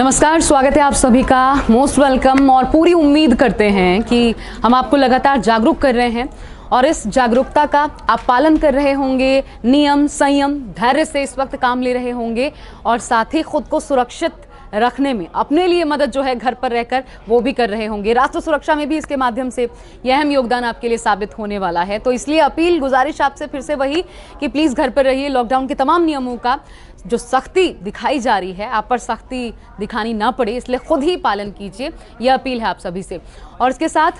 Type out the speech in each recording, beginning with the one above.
नमस्कार, स्वागत है आप सभी का, मोस्ट वेलकम। और पूरी उम्मीद करते हैं कि हम आपको लगातार जागरूक कर रहे हैं और इस जागरूकता का आप पालन कर रहे होंगे, नियम संयम धैर्य से इस वक्त काम ले रहे होंगे और साथ ही खुद को सुरक्षित रखने में अपने लिए मदद जो है घर पर रहकर वो भी कर रहे होंगे। राष्ट्र सुरक्षा में भी इसके माध्यम से यह अहम योगदान आपके लिए साबित होने वाला है। तो इसलिए अपील गुजारिश आपसे फिर से वही कि प्लीज़ घर पर रहिए। लॉकडाउन के तमाम नियमों का जो सख्ती दिखाई जा रही है, आप पर सख्ती दिखानी ना पड़े, इसलिए खुद ही पालन कीजिए। यह अपील है आप सभी से। और इसके साथ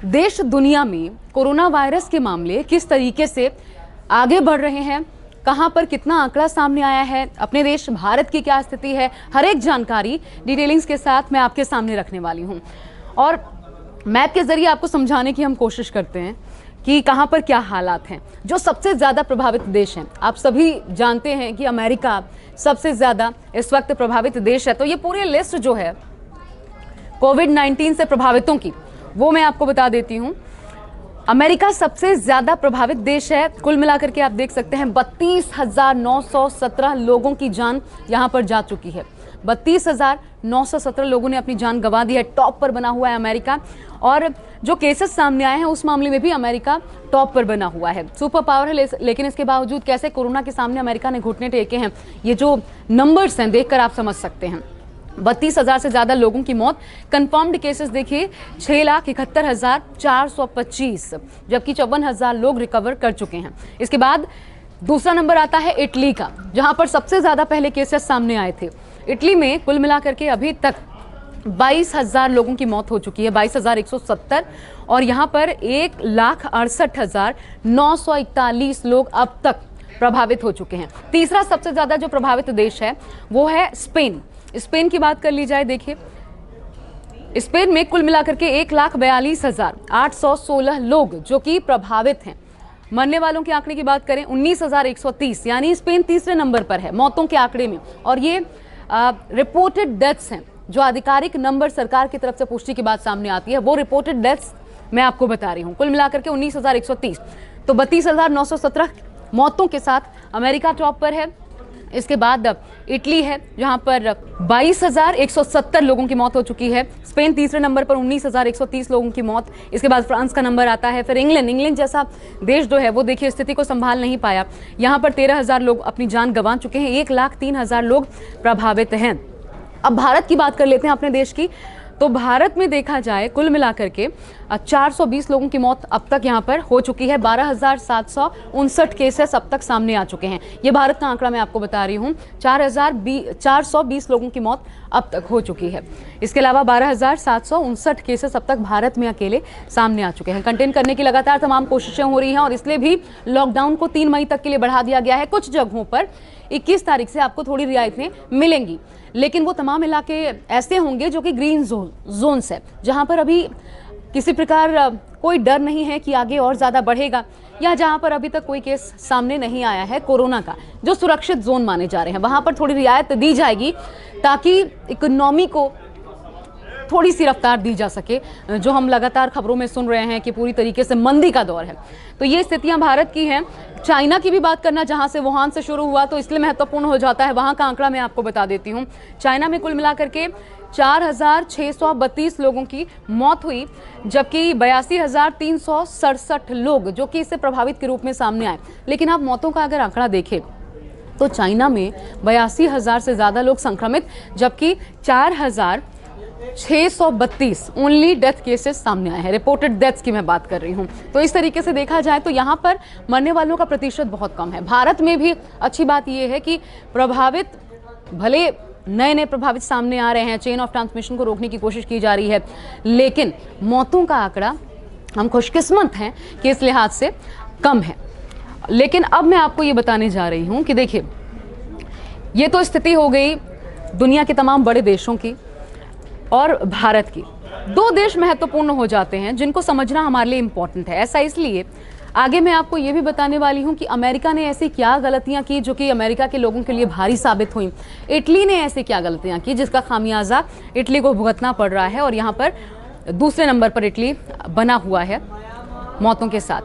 देश दुनिया में कोरोना वायरस के मामले किस तरीके से आगे बढ़ रहे हैं, कहां पर कितना आंकड़ा सामने आया है, अपने देश भारत की क्या स्थिति है, हर एक जानकारी डिटेलिंग्स के साथ मैं आपके सामने रखने वाली हूं। और मैप के जरिए आपको समझाने की हम कोशिश करते हैं कि कहां पर क्या हालात हैं। जो सबसे ज़्यादा प्रभावित देश हैं, आप सभी जानते हैं कि अमेरिका सबसे ज़्यादा इस वक्त प्रभावित देश है। तो ये पूरी लिस्ट जो है कोविड-19 से प्रभावितों की, वो मैं आपको बता देती हूँ। अमेरिका सबसे ज़्यादा प्रभावित देश है। कुल मिलाकर के आप देख सकते हैं 32,917 लोगों की जान यहाँ पर जा चुकी है। 32,917 लोगों ने अपनी जान गंवा दी है। टॉप पर बना हुआ है अमेरिका। और जो केसेस सामने आए हैं उस मामले में भी अमेरिका टॉप पर बना हुआ है। सुपर पावर है, लेकिन इसके बावजूद कैसे कोरोना के सामने अमेरिका ने घुटने टेके हैं, ये जो नंबर्स हैं देखकर आप समझ सकते हैं। 32,000 से ज़्यादा लोगों की मौत। कंफर्म्ड केसेस देखिए 6,71,425, जबकि 54,000 लोग रिकवर कर चुके हैं। इसके बाद दूसरा नंबर आता है इटली का, जहां पर सबसे ज़्यादा पहले केसेस सामने आए थे। इटली में कुल मिलाकर के अभी तक 22,000 लोगों की मौत हो चुकी है, 22,170। और यहाँ पर 1,68,941 लोग अब तक प्रभावित हो चुके हैं। तीसरा सबसे ज़्यादा जो प्रभावित देश है वो है स्पेन। स्पेन की बात कर ली जाए, देखिए स्पेन में कुल मिलाकर के 1,42,816 लोग जो कि प्रभावित हैं। मरने वालों के आंकड़े की बात करें 19,130, यानी स्पेन तीसरे नंबर पर है मौतों के आंकड़े में। और ये रिपोर्टेड डेथ्स हैं, जो आधिकारिक नंबर सरकार की तरफ से पुष्टि के बाद सामने आती है, वो रिपोर्टेड डेथ्स मैं आपको बता रही हूँ। कुल मिलाकर के 19,130, तो 32,917 मौतों के साथ अमेरिका टॉप पर है। इसके बाद इटली है, जहां पर 22,170 लोगों की मौत हो चुकी है। स्पेन तीसरे नंबर पर 19,130 लोगों की मौत। इसके बाद फ्रांस का नंबर आता है। फिर इंग्लैंड जैसा देश जो है वो देखिए स्थिति को संभाल नहीं पाया। यहाँ पर 13,000 लोग अपनी जान गंवा चुके हैं, 1,03,000 लोग प्रभावित हैं। अब भारत की बात कर लेते हैं, अपने देश की। तो भारत में देखा जाए कुल मिलाकर के 420 लोगों की मौत अब तक यहाँ पर हो चुकी है। 12,759 केसेस अब तक सामने आ चुके हैं। ये भारत का आंकड़ा मैं आपको बता रही हूँ। 420 लोगों की मौत अब तक हो चुकी है। इसके अलावा 12,759 केसेस अब तक भारत में अकेले सामने आ चुके हैं। कंटेन करने की लगातार तमाम कोशिशें हो रही हैं और इसलिए भी लॉकडाउन को 3 मई तक के लिए बढ़ा दिया गया है। कुछ जगहों पर 21 तारीख से आपको थोड़ी रियायतें मिलेंगी, लेकिन वो तमाम इलाके ऐसे होंगे जो कि ग्रीन जोन्स है, जहां पर अभी किसी प्रकार कोई डर नहीं है कि आगे और ज़्यादा बढ़ेगा, या जहां पर अभी तक कोई केस सामने नहीं आया है कोरोना का, जो सुरक्षित जोन माने जा रहे हैं, वहां पर थोड़ी रियायत दी जाएगी ताकि इकोनॉमी को थोड़ी सी रफ्तार दी जा सके। जो हम लगातार खबरों में सुन रहे हैं कि पूरी तरीके से मंदी का दौर है, तो ये स्थितियां भारत की हैं। चाइना की भी बात करना, जहां से वुहान से शुरू हुआ, तो इसलिए महत्वपूर्ण हो जाता है। वहां का आंकड़ा मैं आपको बता देती हूं। चाइना में कुल मिलाकर के 4,632 लोगों की मौत हुई, जबकि 82,367 लोग जो कि इससे प्रभावित के रूप में सामने आए। लेकिन आप मौतों का अगर आंकड़ा देखें तो चाइना में 82,000 से ज़्यादा लोग संक्रमित, जबकि 4,632 ओनली डेथ केसेस सामने आए हैं। रिपोर्टेड डेथ्स की मैं बात कर रही हूं। तो इस तरीके से देखा जाए तो यहां पर मरने वालों का प्रतिशत बहुत कम है। भारत में भी अच्छी बात यह है कि प्रभावित भले नए प्रभावित सामने आ रहे हैं, चेन ऑफ ट्रांसमिशन को रोकने की कोशिश की जा रही है, लेकिन मौतों का आंकड़ा हम खुशकिस्मत हैं कि इस लिहाज से कम है। लेकिन अब मैं आपको ये बताने जा रही हूं कि देखिए, ये तो स्थिति हो गई दुनिया के तमाम बड़े देशों की और भारत की। 2 देश महत्वपूर्ण हो जाते हैं जिनको समझना हमारे लिए इम्पोर्टेंट है। ऐसा इसलिए, आगे मैं आपको ये भी बताने वाली हूँ कि अमेरिका ने ऐसी क्या गलतियाँ की जो कि अमेरिका के लोगों के लिए भारी साबित हुई। इटली ने ऐसी क्या गलतियाँ की जिसका खामियाजा इटली को भुगतना पड़ रहा है, और यहाँ पर दूसरे नंबर पर इटली बना हुआ है मौतों के साथ।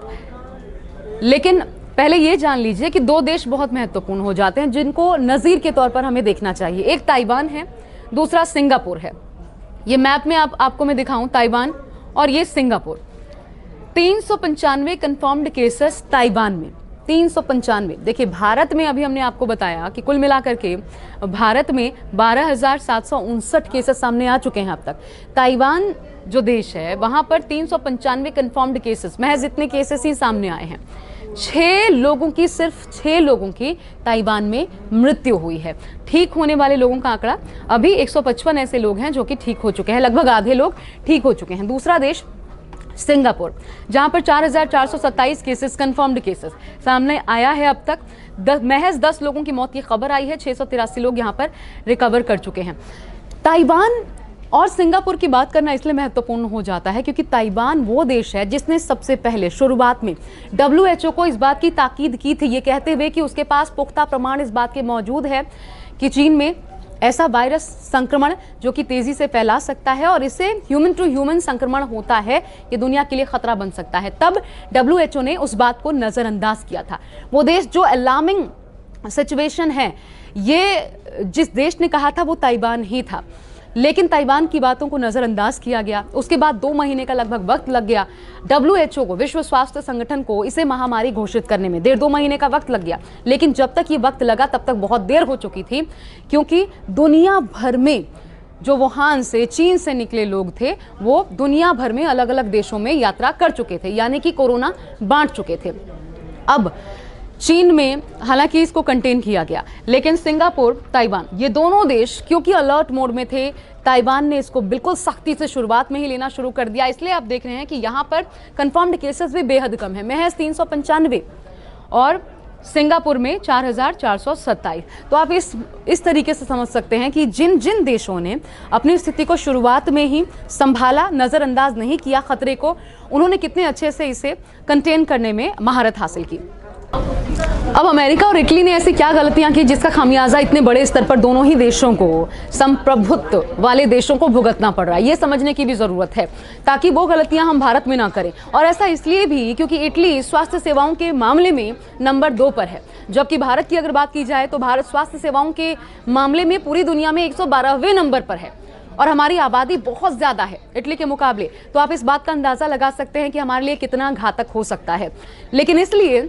लेकिन पहले ये जान लीजिए कि 2 देश बहुत महत्वपूर्ण हो जाते हैं जिनको नज़ीर के तौर पर हमें देखना चाहिए। एक ताइवान है, दूसरा सिंगापुर है। ये मैप में आपको मैं दिखाऊं, ताइवान और ये सिंगापुर। 395 कंफर्म्ड केसेस ताइवान में, 395। देखिए भारत में अभी हमने आपको बताया कि कुल मिलाकर के भारत में 12,759 केसेस सामने आ चुके हैं अब तक। ताइवान जो देश है वहां पर 395 कंफर्म्ड केसेस, महज इतने केसेस ही सामने आए हैं। 6 लोगों की, सिर्फ 6 लोगों की ताइवान में मृत्यु हुई है। ठीक होने वाले लोगों का आंकड़ा अभी 155 ऐसे लोग हैं जो कि ठीक हो चुके हैं, लगभग आधे लोग ठीक हो चुके हैं। दूसरा देश सिंगापुर, जहां पर 4,427 केसेस, कंफर्म्ड केसेस सामने आया है अब तक। महज 10 लोगों की मौत की खबर आई है, 683 लोग यहां पर रिकवर कर चुके हैं। ताइवान और सिंगापुर की बात करना इसलिए महत्वपूर्ण हो जाता है क्योंकि ताइवान वो देश है जिसने सबसे पहले शुरुआत में WHO को इस बात की ताकीद की थी, ये कहते हुए कि उसके पास पुख्ता प्रमाण इस बात के मौजूद है कि चीन में ऐसा वायरस संक्रमण जो कि तेजी से फैला सकता है और इससे ह्यूमन टू ह्यूमन संक्रमण होता है, ये दुनिया के लिए खतरा बन सकता है। तब WHO ने उस बात को नजरअंदाज किया था। वो देश जो अलार्मिंग सिचुएशन है, ये जिस देश ने कहा था वो ताइवान ही था, लेकिन ताइवान की बातों को नजरअंदाज किया गया। उसके बाद 2 महीने का लगभग वक्त लग गया WHO को, विश्व स्वास्थ्य संगठन को, इसे महामारी घोषित करने में 1.5-2 महीने का वक्त लग गया। लेकिन जब तक ये वक्त लगा तब तक बहुत देर हो चुकी थी, क्योंकि दुनिया भर में जो वुहान से, चीन से निकले लोग थे वो दुनिया भर में अलग अलग देशों में यात्रा कर चुके थे, यानी कि कोरोना बांट चुके थे। अब चीन में हालांकि इसको कंटेन किया गया, लेकिन सिंगापुर, ताइवान, ये दोनों देश क्योंकि अलर्ट मोड में थे, ताइवान ने इसको बिल्कुल सख्ती से शुरुआत में ही लेना शुरू कर दिया। इसलिए आप देख रहे हैं कि यहाँ पर कंफर्म्ड केसेस भी बेहद कम है, महज 395, और सिंगापुर में 4,427। तो आप इस तरीके से समझ सकते हैं कि जिन जिन देशों ने अपनी स्थिति को शुरुआत में ही संभाला, नज़रअंदाज नहीं किया खतरे को, उन्होंने कितने अच्छे से इसे कंटेन करने में महारत हासिल की। अब अमेरिका और इटली ने ऐसी क्या गलतियां की जिसका खामियाजा इतने बड़े स्तर पर दोनों ही देशों को, संप्रभुत्व वाले देशों को भुगतना पड़ रहा है, ये समझने की भी जरूरत है ताकि वो गलतियां हम भारत में ना करें। और ऐसा इसलिए भी क्योंकि इटली स्वास्थ्य सेवाओं के मामले में नंबर 2 पर है, जबकि भारत की अगर बात की जाए तो भारत स्वास्थ्य सेवाओं के मामले में पूरी दुनिया में 112वें नंबर पर है और हमारी आबादी बहुत ज्यादा है इटली के मुकाबले। तो आप इस बात का अंदाजा लगा सकते हैं कि हमारे लिए कितना घातक हो सकता है। लेकिन इसलिए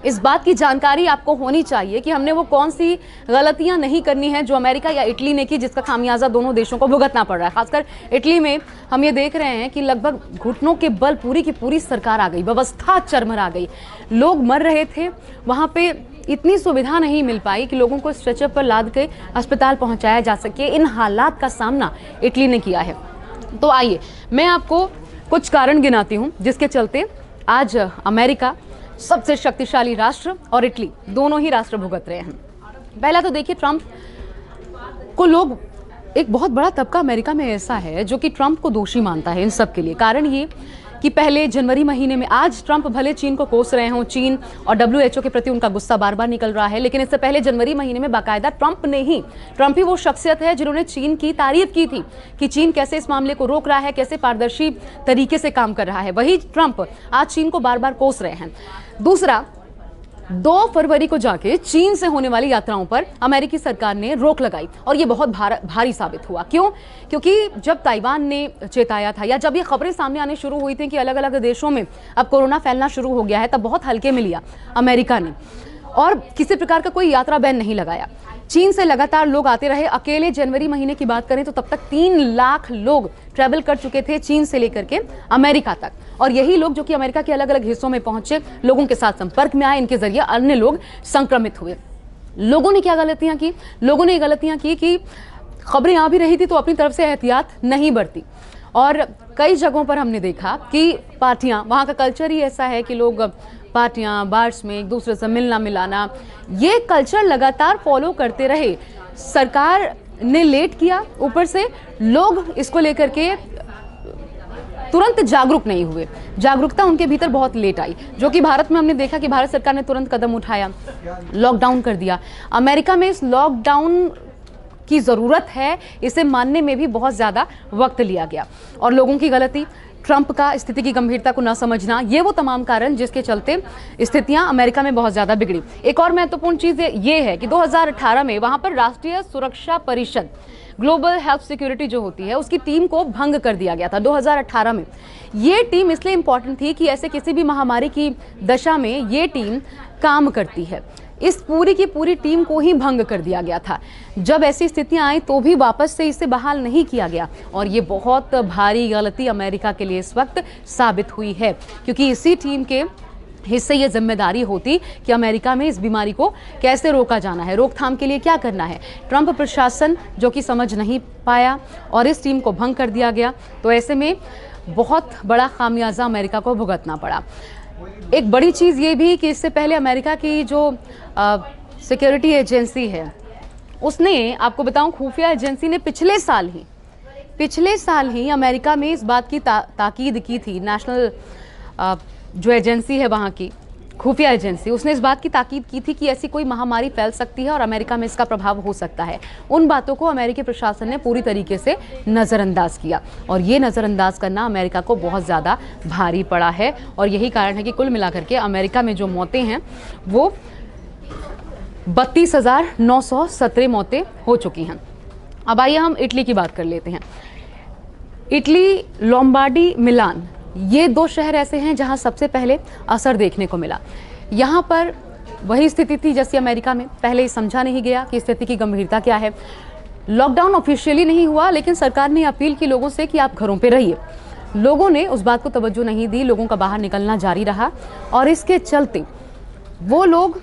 इस बात की जानकारी आपको होनी चाहिए कि हमने वो कौन सी गलतियां नहीं करनी है जो अमेरिका या इटली ने की, जिसका खामियाजा दोनों देशों को भुगतना पड़ रहा है। खासकर इटली में हम ये देख रहे हैं कि लगभग घुटनों के बल पूरी की पूरी सरकार आ गई, व्यवस्था चरमरा गई, लोग मर रहे थे, वहां पे इतनी सुविधा नहीं मिल पाई कि लोगों को स्ट्रेचर पर लाद के अस्पताल पहुंचाया जा सके। इन हालात का सामना इटली ने किया है। तो आइए मैं आपको कुछ कारण गिनाती हूँ जिसके चलते आज अमेरिका, सबसे शक्तिशाली राष्ट्र, और इटली, दोनों ही राष्ट्र भुगत रहे हैं। पहला तो देखिए, ट्रंप को लोग, एक बहुत बड़ा तबका अमेरिका में ऐसा है जो कि ट्रंप को दोषी मानता है इन सब के लिए। कारण ये कि पहले जनवरी महीने में, आज ट्रंप भले चीन को कोस रहे हों, चीन और WHO के प्रति उनका गुस्सा बार बार निकल रहा है, लेकिन इससे पहले जनवरी महीने में बाकायदा ट्रंप ही वो शख्सियत है जिन्होंने चीन की तारीफ की थी कि चीन कैसे इस मामले को रोक रहा है, कैसे पारदर्शी तरीके से काम कर रहा है। वही ट्रंप आज चीन को बार बार कोस रहे हैं। दूसरा, 2 फरवरी को जाके चीन से होने वाली यात्राओं पर अमेरिकी सरकार ने रोक लगाई और ये बहुत भारी साबित हुआ। क्यों? क्योंकि जब ताइवान ने चेताया था या जब ये खबरें सामने आने शुरू हुई थी कि अलग अलग देशों में अब कोरोना फैलना शुरू हो गया है, तब बहुत हल्के में लिया अमेरिका ने और किसी प्रकार का कोई यात्रा बैन नहीं लगाया। चीन से लगातार लोग आते रहे। अकेले जनवरी महीने की बात करें तो तब तक 3 लाख लोग ट्रैवल कर चुके थे चीन से लेकर के अमेरिका तक, और यही लोग जो कि अमेरिका के अलग अलग हिस्सों में पहुंचे, लोगों के साथ संपर्क में आए, इनके जरिए अन्य लोग संक्रमित हुए। लोगों ने क्या गलतियां की? लोगों ने गलतियां की कि खबरें आ भी रही थी तो अपनी तरफ से एहतियात नहीं बरती, और कई जगहों पर हमने देखा कि पार्टियां, वहाँ का कल्चर ही ऐसा है कि लोग पार्टियां, बार्स में एक दूसरे से मिलना मिलाना, ये कल्चर लगातार फॉलो करते रहे। सरकार ने लेट किया, ऊपर से लोग इसको लेकर के तुरंत जागरूक नहीं हुए, जागरूकता उनके भीतर बहुत लेट आई, जो कि भारत में हमने देखा कि भारत सरकार ने तुरंत कदम उठाया, लॉकडाउन कर दिया। अमेरिका में इस लॉकडाउन की ज़रूरत है, इसे मानने में भी बहुत ज़्यादा वक्त लिया गया। और लोगों की गलती, ट्रंप का स्थिति की गंभीरता को न समझना, ये वो तमाम कारण जिसके चलते स्थितियां अमेरिका में बहुत ज़्यादा बिगड़ी। एक और महत्वपूर्ण चीज़ ये है कि 2018 में वहाँ पर राष्ट्रीय सुरक्षा परिषद, ग्लोबल हेल्थ सिक्योरिटी जो होती है, उसकी टीम को भंग कर दिया गया था 2018 में। ये टीम इसलिए इंपॉर्टेंट थी कि ऐसे किसी भी महामारी की दशा में ये टीम काम करती है। इस पूरी की पूरी टीम को ही भंग कर दिया गया था। जब ऐसी स्थितियां आई तो भी वापस से इसे बहाल नहीं किया गया, और ये बहुत भारी गलती अमेरिका के लिए इस वक्त साबित हुई है, क्योंकि इसी टीम के हिस्से ये जिम्मेदारी होती कि अमेरिका में इस बीमारी को कैसे रोका जाना है, रोकथाम के लिए क्या करना है। ट्रंप प्रशासन जो कि समझ नहीं पाया और इस टीम को भंग कर दिया गया, तो ऐसे में बहुत बड़ा खामियाजा अमेरिका को भुगतना पड़ा। एक बड़ी चीज़ ये भी कि इससे पहले अमेरिका की जो सिक्योरिटी एजेंसी है, उसने, आपको बताऊं, खुफिया एजेंसी ने पिछले साल ही अमेरिका में इस बात की ताकीद की थी। नेशनल जो एजेंसी है वहाँ की खुफिया एजेंसी, उसने इस बात की ताकीद की थी कि ऐसी कोई महामारी फैल सकती है और अमेरिका में इसका प्रभाव हो सकता है। उन बातों को अमेरिकी प्रशासन ने पूरी तरीके से नज़रअंदाज किया, और ये नज़रअंदाज करना अमेरिका को बहुत ज़्यादा भारी पड़ा है। और यही कारण है कि कुल मिलाकर के अमेरिका में जो मौतें हैं वो 32,917 मौतें हो चुकी हैं। अब आइए हम इटली की बात कर लेते हैं। इटली, लोम्बार्डी, मिलान, ये दो शहर ऐसे हैं जहां सबसे पहले असर देखने को मिला। यहां पर वही स्थिति थी जैसी अमेरिका में, पहले समझा नहीं गया कि स्थिति की गंभीरता क्या है। लॉकडाउन ऑफिशियली नहीं हुआ, लेकिन सरकार ने अपील की लोगों से कि आप घरों पे रहिए। लोगों ने उस बात को तवज्जो नहीं दी, लोगों का बाहर निकलना जारी रहा, और इसके चलते वो लोग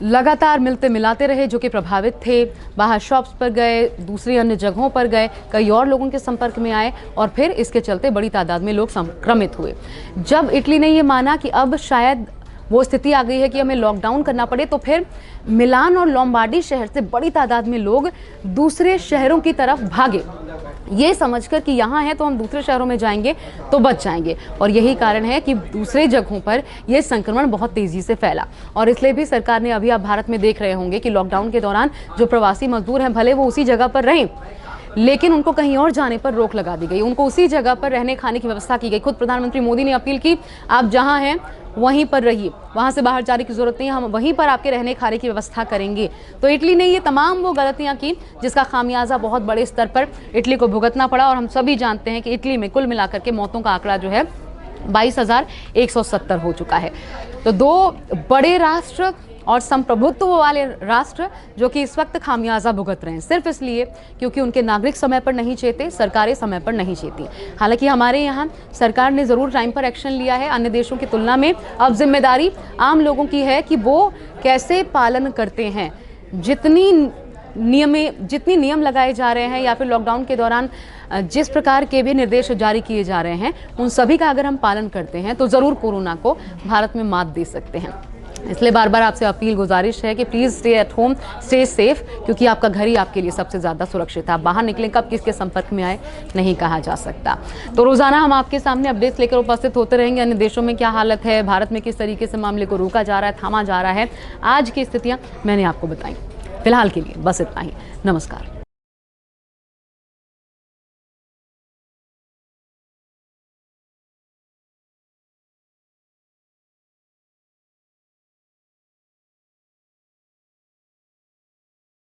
लगातार मिलते मिलाते रहे जो कि प्रभावित थे। बाहर शॉप्स पर गए, दूसरी अन्य जगहों पर गए, कई और लोगों के संपर्क में आए, और फिर इसके चलते बड़ी तादाद में लोग संक्रमित हुए। जब इटली ने ये माना कि अब शायद वो स्थिति आ गई है कि हमें लॉकडाउन करना पड़े, तो फिर मिलान और लोम्बार्डी शहर से बड़ी तादाद में लोग दूसरे शहरों की तरफ भागे, ये समझकर कि यहाँ है तो हम दूसरे शहरों में जाएंगे तो बच जाएंगे। और यही कारण है कि दूसरे जगहों पर यह संक्रमण बहुत तेज़ी से फैला। और इसलिए भी सरकार ने, अभी आप भारत में देख रहे होंगे कि लॉकडाउन के दौरान जो प्रवासी मजदूर हैं, भले वो उसी जगह पर रहें, लेकिन उनको कहीं और जाने पर रोक लगा दी गई, उनको उसी जगह पर रहने खाने की व्यवस्था की गई। खुद प्रधानमंत्री मोदी ने अपील की, आप जहां हैं वहीं पर रहिए, वहां से बाहर जाने की जरूरत नहीं है, हम वहीं पर आपके रहने खाने की व्यवस्था करेंगे। तो इटली ने ये तमाम वो गलतियां की जिसका खामियाजा बहुत बड़े स्तर पर इटली को भुगतना पड़ा। और हम सभी जानते हैं कि इटली में कुल मिलाकर के मौतों का आंकड़ा जो है 22,170 हो चुका है। तो दो बड़े राष्ट्र और संप्रभुत्व वाले राष्ट्र जो कि इस वक्त खामियाजा भुगत रहे हैं, सिर्फ इसलिए क्योंकि उनके नागरिक समय पर नहीं चेते, सरकारें समय पर नहीं चेती। हालांकि हमारे यहाँ सरकार ने ज़रूर टाइम पर एक्शन लिया है अन्य देशों की तुलना में। अब जिम्मेदारी आम लोगों की है कि वो कैसे पालन करते हैं। जितनी नियम लगाए जा रहे हैं या फिर लॉकडाउन के दौरान जिस प्रकार के भी निर्देश जारी किए जा रहे हैं, उन सभी का अगर हम पालन करते हैं तो ज़रूर कोरोना को भारत में मात दे सकते हैं। इसलिए बार बार आपसे अपील, गुजारिश है कि please stay at home, stay safe, क्योंकि आपका घर ही आपके लिए सबसे ज़्यादा सुरक्षित है। आप बाहर निकलें, कब किसके संपर्क में आए नहीं कहा जा सकता। तो रोज़ाना हम आपके सामने अपडेट्स लेकर उपस्थित होते रहेंगे। अन्य देशों में क्या हालत है, भारत में किस तरीके से मामले को रोका जा रहा है, थामा जा रहा है, आज की स्थितियाँ मैंने आपको बताई। फिलहाल के लिए बस इतना ही। नमस्कार।